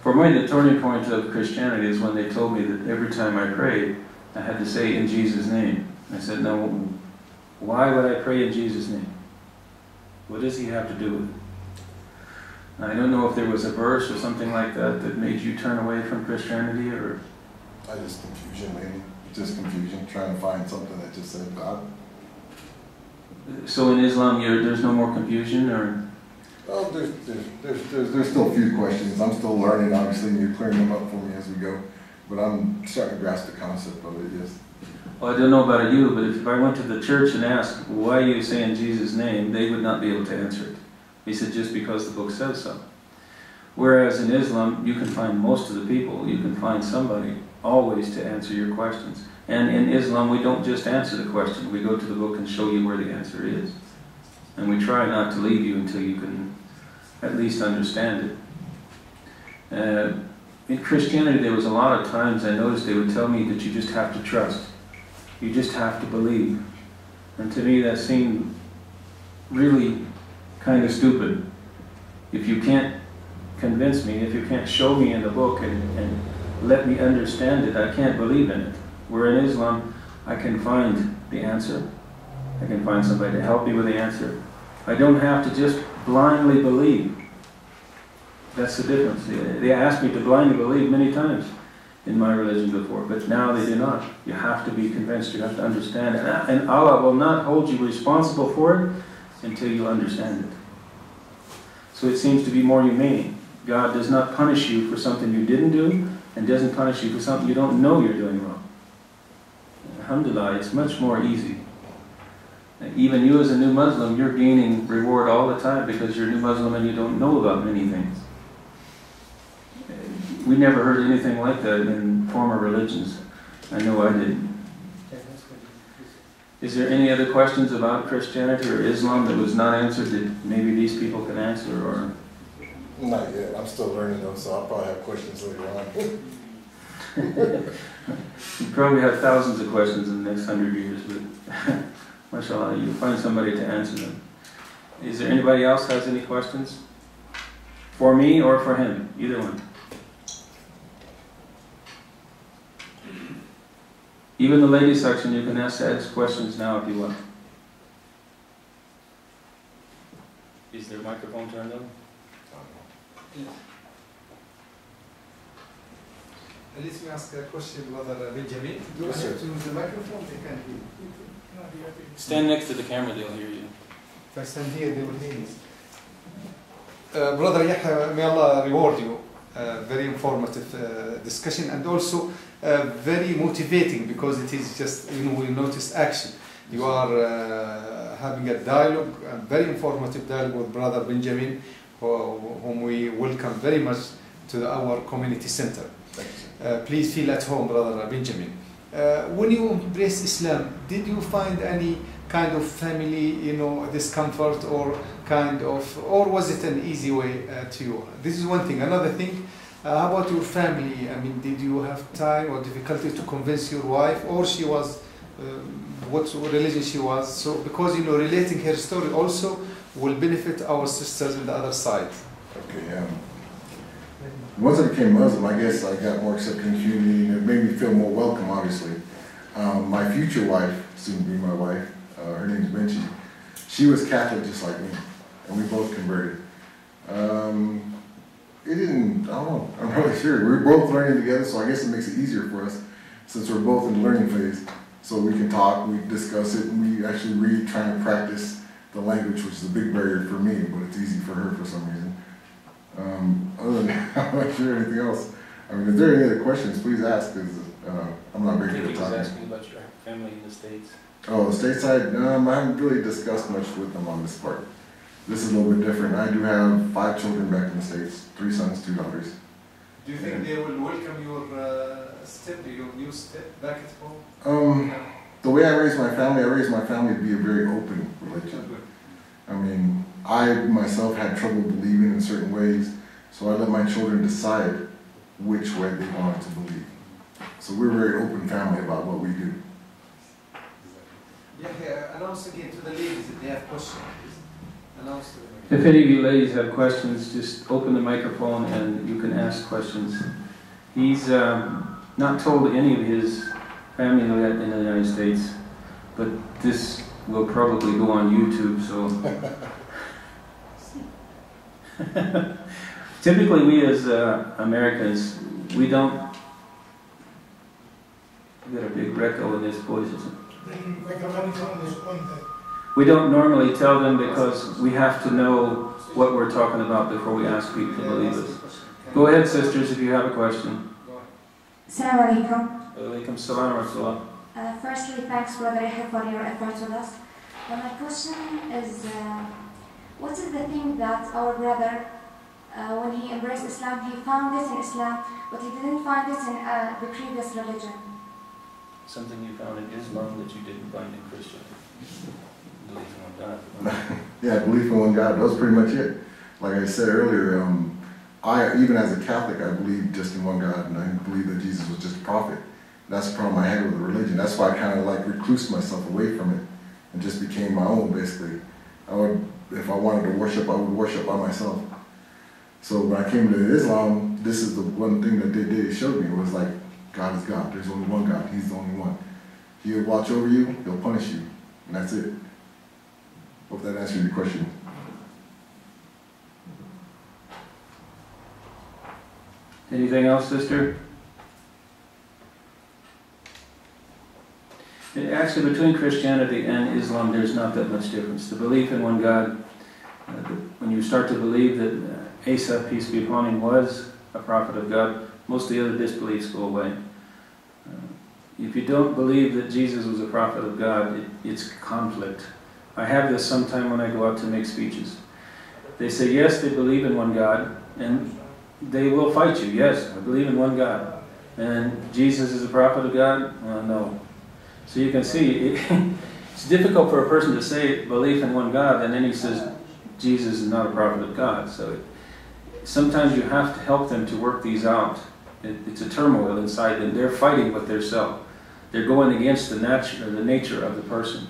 For me, the turning point of Christianity is when they told me that every time I prayed, I had to say in Jesus' name. I said, no, why would I pray in Jesus' name? What does he have to do with it? I don't know if there was a verse or something like that that made you turn away from Christianity, or... Just confusion, maybe. Just confusion, trying to find something that just said God. So in Islam, there's no more confusion, or? Oh, there's still a few questions. I'm still learning, obviously, and you're clearing them up for me as we go. But I'm starting to grasp the concept of it, yes. Well, I don't know about you, but if I went to the church and asked, why are you saying Jesus' name, they would not be able to answer it. He said, just because the book says so. Whereas in Islam, you can find most of the people, you can find somebody always to answer your questions. And in Islam, we don't just answer the question. We go to the book and show you where the answer is. And we try not to leave you until you can at least understand it. In Christianity, there was a lot of times I noticed they would tell me that you just have to trust. You just have to believe. And to me, that seemed really kind of stupid. If you can't convince me, if you can't show me in the book and let me understand it, I can't believe in it. Where in Islam, I can find the answer. I can find somebody to help me with the answer. I don't have to just blindly believe. That's the difference. They asked me to blindly believe many times in my religion before, but now they do not. You have to be convinced, you have to understand it. And Allah will not hold you responsible for it until you understand it. So it seems to be more humane. God does not punish you for something you didn't do, and doesn't punish you for something you don't know you're doing wrong. Alhamdulillah, it's much more easy. Even you as a new Muslim, you're gaining reward all the time because you're a new Muslim and you don't know about many things. We never heard anything like that in former religions. I know I didn't. Is there any other questions about Christianity or Islam that was not answered that maybe these people can answer, or? Not yet. I'm still learning though, so I'll probably have questions later on. You probably have thousands of questions in the next 100 years, but MashaAllah, you find somebody to answer them. Is there anybody else has any questions? For me or for him? Either one. Even the ladies section, you can ask questions now if you want. Is their microphone turned on? Let me ask a question, Brother Benjamin. Yes, sir. To use the microphone, they can hear you. Stand next to the camera, they'll hear you. If I stand here, they will hear me. Brother Yahya, may Allah reward you. Very informative discussion, and also very motivating, because it is just, we notice action. You are having a dialogue, a very informative dialogue with Brother Benjamin, whom we welcome very much to our community center. Please feel at home, Brother Benjamin. When you embraced Islam, did you find any kind of family, discomfort, or or was it an easy way to you? This is one thing. Another thing, how about your family? I mean, did you have time or difficulty to convince your wife, or she was, what religion she was? So, because relating her story also will benefit our sisters on the other side. Okay, once I became Muslim, I guess I got more accepted in the community, and it made me feel more welcome, obviously. My future wife, soon to be my wife, her name is Benji, she was Catholic just like me, and we both converted. It didn't, I don't know, I'm not really sure. We're both learning together, so I guess it makes it easier for us, since we're both in the learning phase. So we can talk, we discuss it, and we actually read, trying to practice the language, which is a big barrier for me, but it's easy for her for some reason. Other than that, I'm not sure anything else. I mean, if there are any other questions, please ask, because I'm not very good at talking. I think he was asking about your family in the States. Oh, the stateside, I haven't really discussed much with them on this part. This is a little bit different. I do have 5 children back in the States, 3 sons, 2 daughters. Do you think they will welcome your your new step back at home? The way I raised my family to be a very open religion. I mean, I myself had trouble believing in certain ways, so I let my children decide which way they wanted to believe. So we're a very open family about what we do. Yeah, announce again to the ladies if they have questions. Announce to them. If any of you ladies have questions, just open the microphone and you can ask questions. He's not told any of his family yet in the United States, but this will probably go on YouTube, so... Typically we as Americans, we don't... We got a big echo in this voice, isn't it? We don't normally tell them because we have to know what we're talking about before we ask people to believe us. Go ahead, sisters, if you have a question. Assalamu alaikum. Alaikum salam wa rahmatullah. Firstly, thanks, Brother Yahya, for your effort with us. My question is, what is the thing that our brother, when he embraced Islam, he found it in Islam, but he didn't find it in the previous religion? Something you found in Islam that you didn't find in Christianity. Belief in one God. Yeah, belief in one God. That was pretty much it. Like I said earlier, even as a Catholic, I believe just in one God, and I believe that Jesus was just a prophet. That's the problem I had with the religion. That's why I kind of like reclused myself away from it and just became my own, basically. If I wanted to worship, I would worship by myself. So when I came to Islam, this is the one thing that they did. It showed me. It was like, God is God. There's only one God. He's the only one. He'll watch over you. He'll punish you. And that's it. Hope that answers your question. Anything else, sister? Actually, between Christianity and Islam, there's not that much difference. The belief in one God, when you start to believe that Isa, peace be upon him, was a prophet of God, most of the other disbeliefs go away. If you don't believe that Jesus was a prophet of God, it's conflict. I have this sometime when I go out to make speeches. They say, yes, they believe in one God, and they will fight you. Yes, I believe in one God. And Jesus is a prophet of God? No. So you can see, it's difficult for a person to say belief in one God, and then he says Jesus is not a prophet of God. So sometimes you have to help them to work these out. It's a turmoil inside them. They're fighting with their self. They're going against the nature of the person.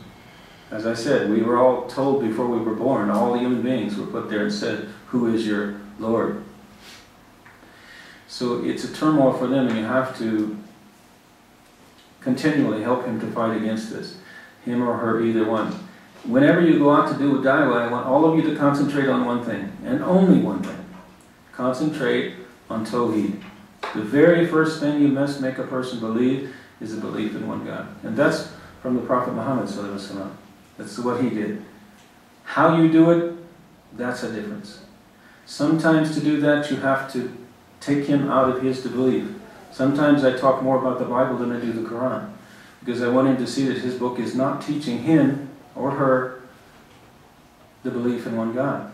As I said, we were all told before we were born, all the human beings were put there and said, who is your Lord? So it's a turmoil for them, and you have to continually help him to fight against this. Him or her, either one. Whenever you go out to do a da'wah, I want all of you to concentrate on one thing, and only one thing. Concentrate on Tawheed. The very first thing you must make a person believe is a belief in one God. And that's from the Prophet Muhammad sallallahu alaihi wasallam. That's what he did. How you do it, that's a difference. Sometimes to do that, you have to take him out of his to believe. Sometimes I talk more about the Bible than I do the Quran, because I want him to see that his book is not teaching him or her the belief in one God.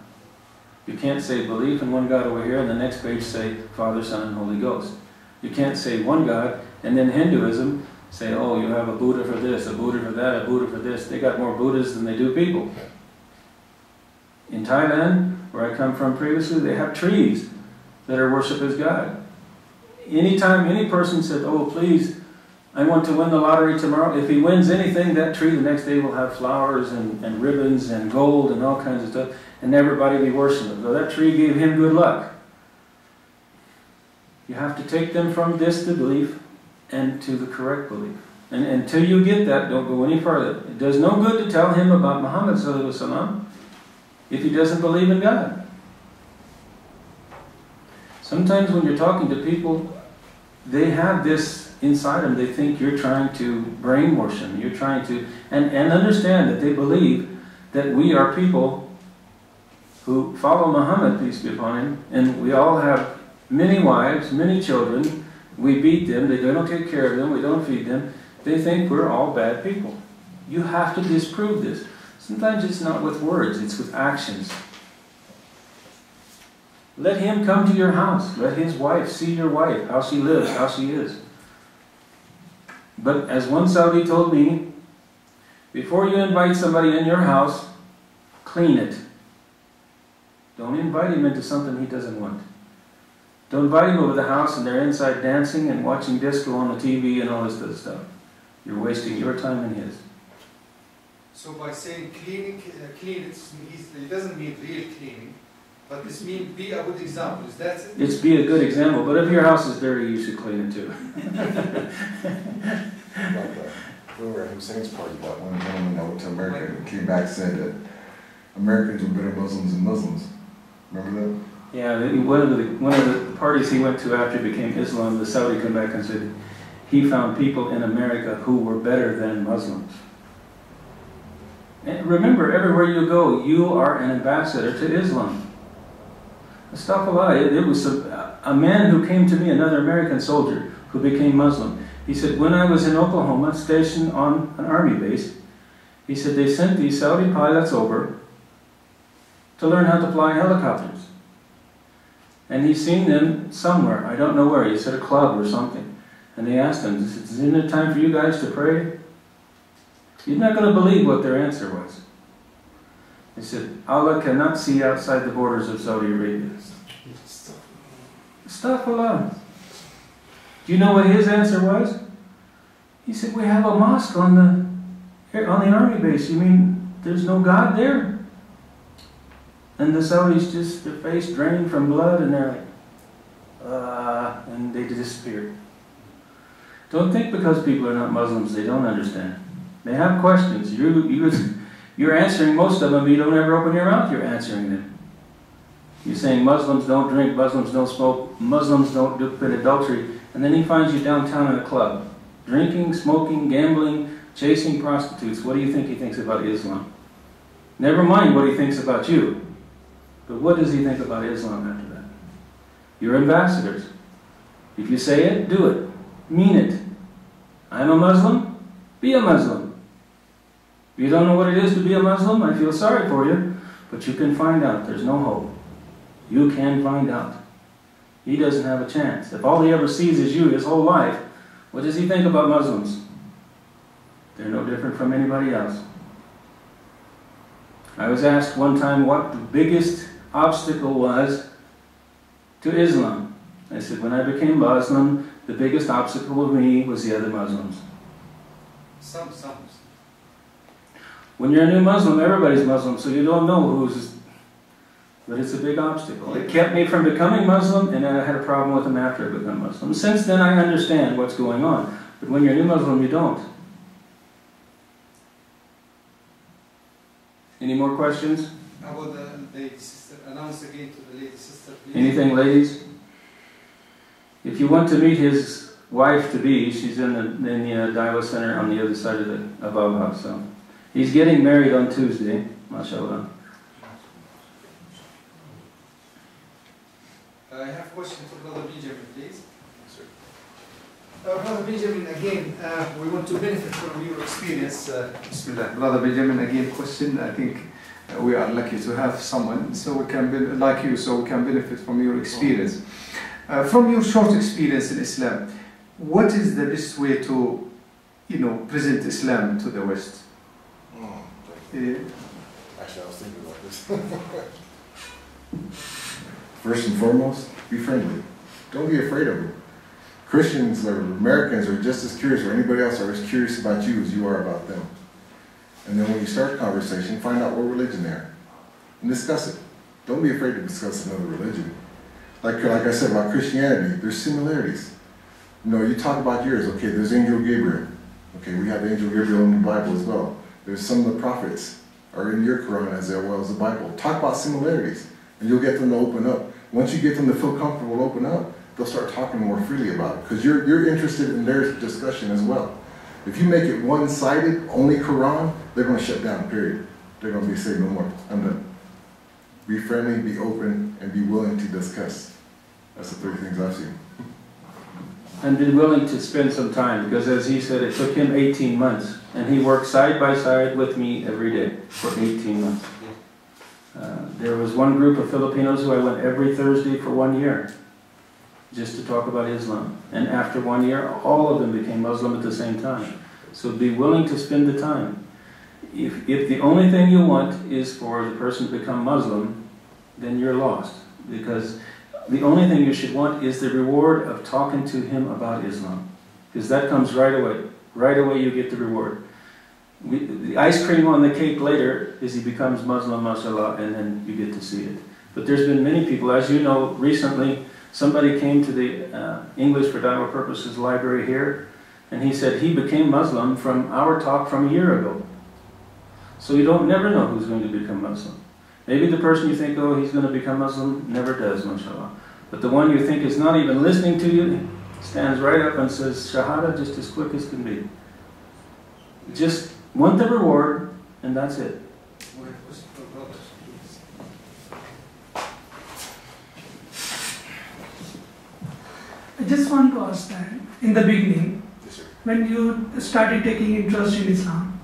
You can't say belief in one God over here and the next page say Father, Son, and Holy Ghost. You can't say one God and then Hinduism say, oh, you have a Buddha for this, a Buddha for that, a Buddha for this. They got more Buddhas than they do people. In Thailand, where I come from previously, they have trees that are worshipped as God. Anytime any person said, oh, please, I want to win the lottery tomorrow, if he wins anything, that tree the next day will have flowers and ribbons and gold and all kinds of stuff, and everybody will be worshiping it. So that tree gave him good luck. You have to take them from this to belief and to the correct belief. And until you get that, don't go any further. It does no good to tell him about Muhammad sallallahu alaihi wasallam if he doesn't believe in God. Sometimes when you're talking to people, they have this inside them. They think you're trying to brainwash them. You're trying to, and understand that they believe that we are people who follow Muhammad, peace be upon him, and we all have many wives, many children. We beat them. They don't take care of them. We don't feed them. They think we're all bad people. You have to disprove this. Sometimes it's not with words, it's with actions. Let him come to your house. Let his wife see your wife, how she lives, how she is. But as one Saudi told me, before you invite somebody in your house, clean it. Don't invite him into something he doesn't want. Don't invite him over the house and they're inside dancing and watching disco on the TV and all this other stuff. You're wasting your time and his. So by saying clean, it doesn't mean real cleaning, but this means be a good example. Is that it? It's be a good example, but if your house is dirty, you should clean it too. We were at Hussein's party, that one gentleman that went to America and came back and said that Americans were better Muslims than Muslims. Remember that? Yeah, one of the parties he went to after he became Islam, the Saudi came back and said he found people in America who were better than Muslims. And remember, everywhere you go, you are an ambassador to Islam. Astaghfirullah, it was a man who came to me, another American soldier, who became Muslim. He said, when I was in Oklahoma, stationed on an army base, he said they sent these Saudi pilots over to learn how to fly helicopters. And he's seen them somewhere, I don't know where, he said a club or something. And they asked him, isn't it time for you guys to pray? You're not going to believe what their answer was. They said, Allah cannot see outside the borders of Saudi Arabia. Astaghfirullah. Do you know what his answer was? He said, we have a mosque on the army base. You mean there's no God there? And the Saudis just, their face drained from blood, and they're like, and they disappeared. Don't think because people are not Muslims they don't understand. They have questions. You're answering most of them. You don't ever open your mouth, you're answering them. You're saying Muslims don't drink, Muslims don't smoke, Muslims don't commit adultery, and then he finds you downtown in a club. Drinking, smoking, gambling, chasing prostitutes. What do you think he thinks about Islam? Never mind what he thinks about you. But what does he think about Islam after that? You're ambassadors. If you say it, do it. Mean it. I'm a Muslim, be a Muslim. If you don't know what it is to be a Muslim, I feel sorry for you, but you can find out. There's no hope. You can find out. He doesn't have a chance. If all he ever sees is you his whole life, what does he think about Muslims? They're no different from anybody else. I was asked one time what the biggest obstacle was to Islam. I said, when I became Muslim, the biggest obstacle of me was the other Muslims. When you're a new Muslim, everybody's Muslim, so you don't know who's... But it's a big obstacle. It kept me from becoming Muslim, and I had a problem with them after I became Muslim. Since then, I understand what's going on. But when you're a new Muslim, you don't. Any more questions? How about the lady sister? Announce again to the lady sister, please. Anything, ladies? If you want to meet his wife-to-be, she's in the Daiwa Center on the other side of the Ababa. So he's getting married on Tuesday, mashallah. I have a question for Brother Benjamin, please. Brother Benjamin, again, we want to benefit from your experience. Bismillah. Brother Benjamin, again, question. I think we are lucky to have someone so we can be like you, so we can benefit from your experience. From your short experience in Islam, what is the best way to, present Islam to the West? Actually, I was thinking about this. First and foremost, be friendly. Don't be afraid of them. Christians or Americans are just as curious, or anybody else are as curious about you as you are about them. And then when you start a conversation, find out what religion they are and discuss it. Don't be afraid to discuss another religion. Like I said about Christianity, there's similarities. You talk about yours. Okay, there's Angel Gabriel. Okay, we have Angel Gabriel in the Bible as well. There's some of the prophets are in your Quran as well as the Bible. Talk about similarities, and you'll get them to open up. Once you get them to feel comfortable to open up, they'll start talking more freely about it, because you're interested in their discussion as well. If you make it one-sided, only Quran, they're going to shut down, period. They're going to be saying no more. I'm done. Be friendly, be open, and be willing to discuss. That's the three things I've seen. And be willing to spend some time, because as he said, it took him 18 months. And he worked side by side with me every day for 18 months. There was one group of Filipinos who I went every Thursday for 1 year, just to talk about Islam. And after 1 year, all of them became Muslim at the same time. So be willing to spend the time. If the only thing you want is for the person to become Muslim, then you're lost. Because the only thing you should want is the reward of talking to him about Islam. Because that comes right away. Right away you get the reward. The ice cream on the cake later is he becomes Muslim, mashallah, and then you get to see it. But there's been many people, as you know, recently somebody came to the English for Dawah Purposes library here, and he said he became Muslim from our talk from a year ago. So you never know who's going to become Muslim. Maybe the person you think, oh, he's going to become Muslim, never does, mashallah. But the one you think is not even listening to you, stands right up and says Shahada just as quick as can be. Just want the reward, and that's it. I just want to ask that, in the beginning, Yes, sir. when you started taking interest in Islam,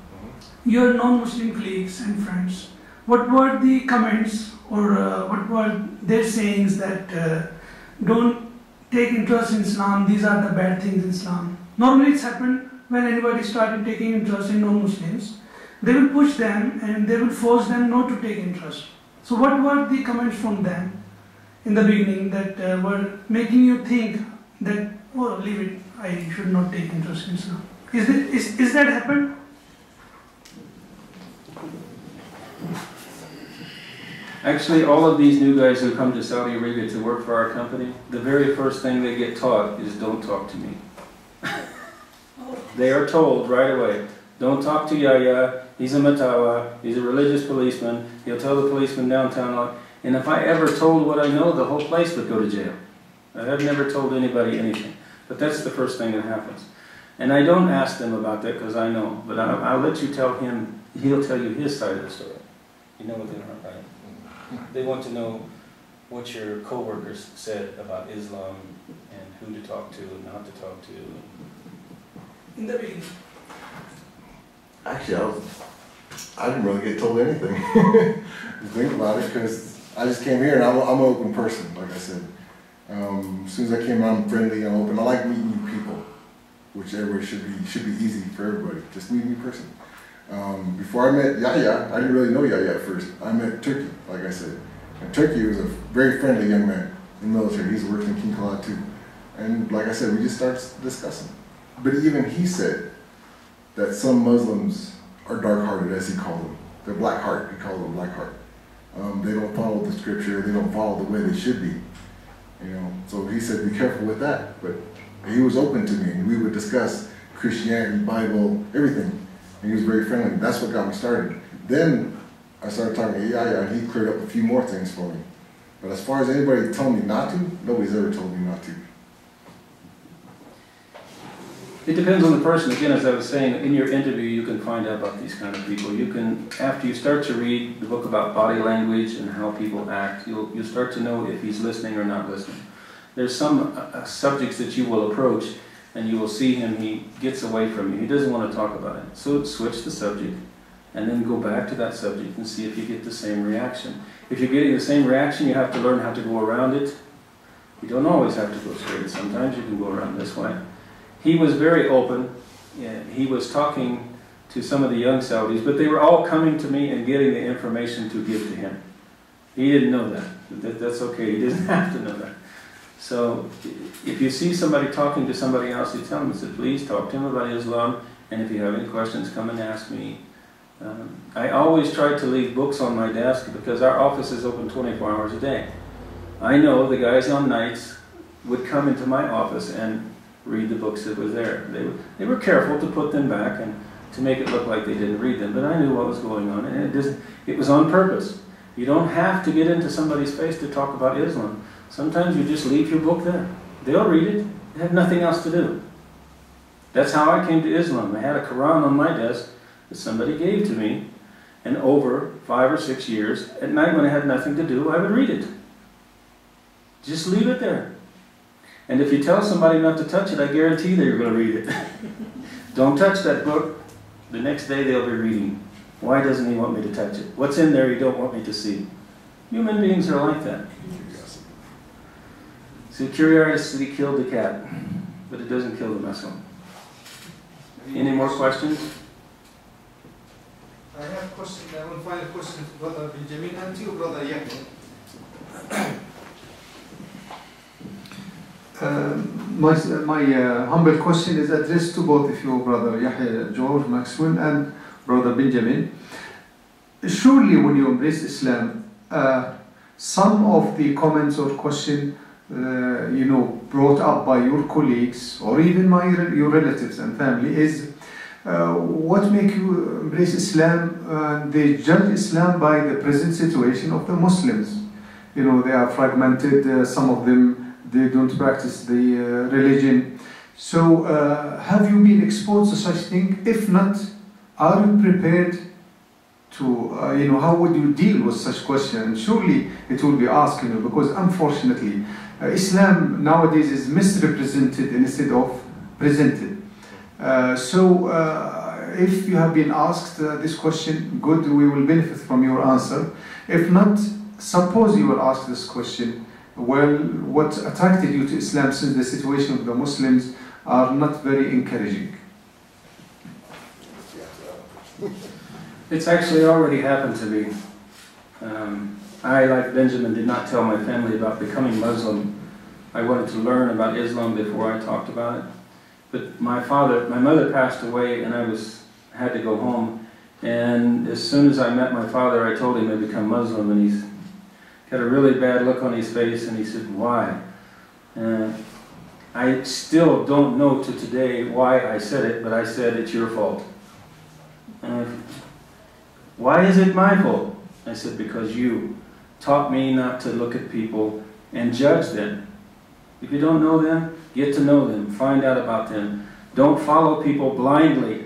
your non-Muslim colleagues and friends, what were the comments or what were their sayings that don't take interest in Islam, these are the bad things in Islam? Normally it's happened when anybody started taking interest in non-Muslims, they will push them and they will force them not to take interest. So what were the comments from them in the beginning that were making you think that, oh, leave it, I should not take interest in Islam? Is that happened? Actually, all of these new guys who come to Saudi Arabia to work for our company, the very first thing they get taught is don't talk to me. They are told right away, don't talk to Yahya, he's a matawa, he's a religious policeman, he'll tell the policeman downtown, and if I ever told what I know, the whole place would go to jail. I've never told anybody anything, but that's the first thing that happens. And I don't ask them about that because I know, but I'll let you tell him, he'll tell you his side of the story. You know what they are, right? They want to know what your co-workers said about Islam and who to talk to and not to talk to. In the beginning. Actually, I didn't really get told anything. Think about it, because I just came here and I'm an open person, like I said. As soon as I came out, I'm friendly and open. I like meeting new people, which everybody should be easy for everybody. Just meet a new person. Before I met Yahya, I didn't really know Yahya at first. I met Turkey, like I said. And Turkey was a very friendly young man in the military. He's working in King Khalid too. And like I said, we just started discussing. But even he said that some Muslims are dark-hearted, as he called them. They're black heart, he called them black heart. They don't follow the scripture, they don't follow the way they should be. You know, so he said, be careful with that. But he was open to me, and we would discuss Christianity, Bible, everything. And he was very friendly. That's what got me started. Then I started talking to Yahya, and he cleared up a few more things for me. But as far as anybody told me not to, nobody's ever told me not to. It depends on the person. Again, as I was saying, in your interview you can find out about these kind of people. You can, after you start to read the book about body language and how people act, you'll start to know if he's listening or not listening. There's some subjects that you will approach and you will see him, he gets away from you. He doesn't want to talk about it. So switch the subject and then go back to that subject and see if you get the same reaction. If you're getting the same reaction, you have to learn how to go around it. You don't always have to go straight. Sometimes you can go around this way. He was very open. Yeah, he was talking to some of the young Saudis, but they were all coming to me and getting the information to give to him. He didn't know that. That's okay. He didn't have to know that. So if you see somebody talking to somebody else, you tell them, say, please talk to him about Islam, and if you have any questions, come and ask me. I always try to leave books on my desk because our office is open 24 hours a day. I know the guys on nights would come into my office and read the books that were there. They were careful to put them back and to make it look like they didn't read them, but I knew what was going on, and it was on purpose. You don't have to get into somebody's face to talk about Islam. Sometimes you just leave your book there. They'll read it. They have nothing else to do. That's how I came to Islam. I had a Quran on my desk that somebody gave to me, and over 5 or 6 years, at night when I had nothing to do, I would read it. Just leave it there. And if you tell somebody not to touch it, I guarantee they're going to read it. Don't touch that book. The next day they'll be reading. Why doesn't he want me to touch it? What's in there you don't want me to see? Human beings are like that. So curiosity killed the cat, but it doesn't kill the Muslim. Any more questions? I have a question, one final question to Brother Benjamin and to you, Brother Yahya. My humble question is addressed to both of you, Brother Yahya George Maxwell and Brother Benjamin. Surely when you embrace Islam, some of the comments or questions brought up by your colleagues or even your relatives and family is what make you embrace Islam? They judge Islam by the present situation of the Muslims. They are fragmented, some of them they don't practice the religion. So have you been exposed to such thing? If not, are you prepared to, how would you deal with such questions? Surely it will be asked, because unfortunately, Islam nowadays is misrepresented instead of presented. So if you have been asked this question, good, we will benefit from your answer. If not, suppose you were asked this question, well, what attracted you to Islam since the situation of the Muslims are not very encouraging? It's actually already happened to me. I, like Benjamin, did not tell my family about becoming Muslim. I wanted to learn about Islam before I talked about it. But my mother passed away, and I had to go home. And as soon as I met my father, I told him I'd become Muslim, and he's got a really bad look on his face, and he said, why? I still don't know to today why I said it, but I said, it's your fault. Why is it my fault? I said, because you taught me not to look at people and judge them. If you don't know them, get to know them, find out about them. Don't follow people blindly.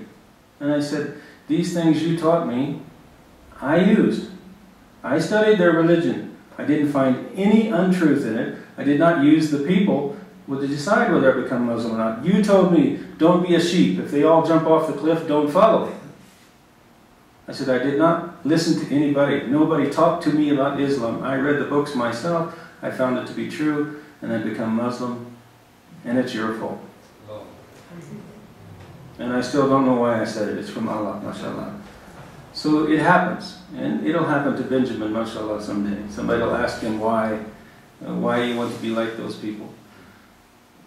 And I said, these things you taught me, I used. I studied their religion. I didn't find any untruth in it. I did not use the people to decide whether I become Muslim or not. You told me, don't be a sheep. If they all jump off the cliff, don't follow. I said, I did not listen to anybody. Nobody talked to me about Islam. I read the books myself. I found it to be true, and I become Muslim, and it's your fault. And I still don't know why I said it. It's from Allah, mashallah. So it happens, and it'll happen to Benjamin, mashallah, someday. Somebody will ask him why you want to be like those people.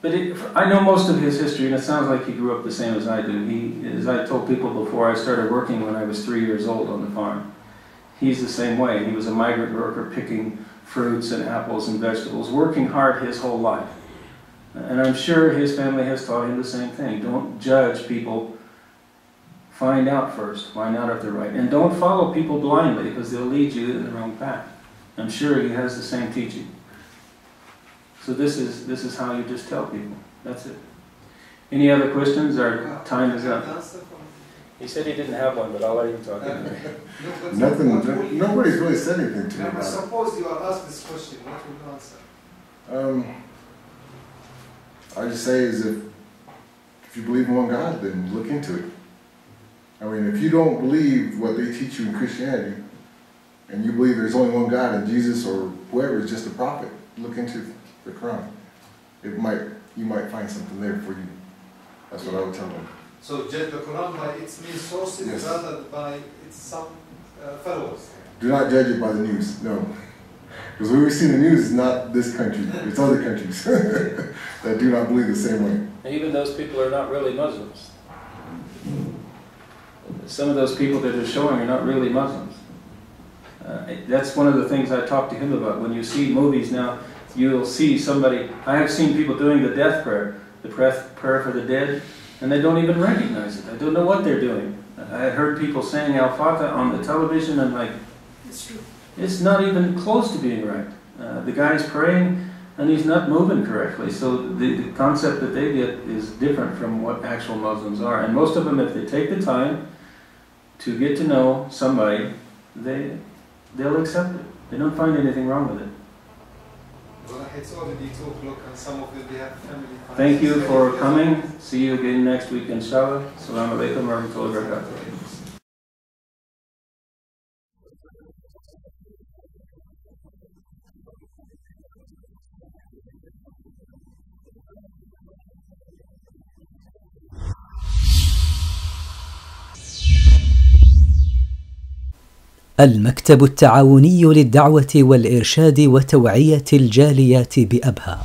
But I know most of his history, and it sounds like he grew up the same as I do. As I told people before, I started working when I was 3 years old on the farm. He's the same way. He was a migrant worker picking fruits and apples and vegetables, working hard his whole life. And I'm sure his family has taught him the same thing. Don't judge people. Find out first. Find out if they're right. And don't follow people blindly, because they'll lead you in the wrong path. I'm sure he has the same teaching. So this is how you just tell people. That's it. Any other questions? Our time is up. He said he didn't have one, but I'll let him talk anyway. Nothing. Nobody's really said anything to me about it. Suppose you are asked this question, what would you answer? I just say is if you believe in one God, then look into it. I mean, if you don't believe what they teach you in Christianity, and you believe there's only one God and Jesus or whoever is just a prophet, look into the Quran. You might find something there for you. That's what I would tell them. So judge the Quran by its main sources, yes, rather than by its some followers. Do not judge it by the news, no. Because what we see in the news is not this country, it's other countries that do not believe the same way. And even those people are not really Muslims. Some of those people that are showing are not really Muslims. That's one of the things I talked to him about. When you see movies now, you'll see somebody, I have seen people doing the death prayer, the prayer for the dead, and they don't even recognize it. I don't know what they're doing. I heard people saying Al-Fatah on the television, and like, It's true. it's not even close to being right. The guy's praying, and he's not moving correctly. So the concept that they get is different from what actual Muslims are. And most of them, if they take the time to get to know somebody, they'll accept it. They don't find anything wrong with it. Well, it's already 2 o'clock and some of them they have family. Thank you for coming. See you again next week, inshallah. Assalamu alaikum wa rahmatullahi wa barakatuh. المكتب التعاوني للدعوة والإرشاد وتوعية الجاليات بأبها.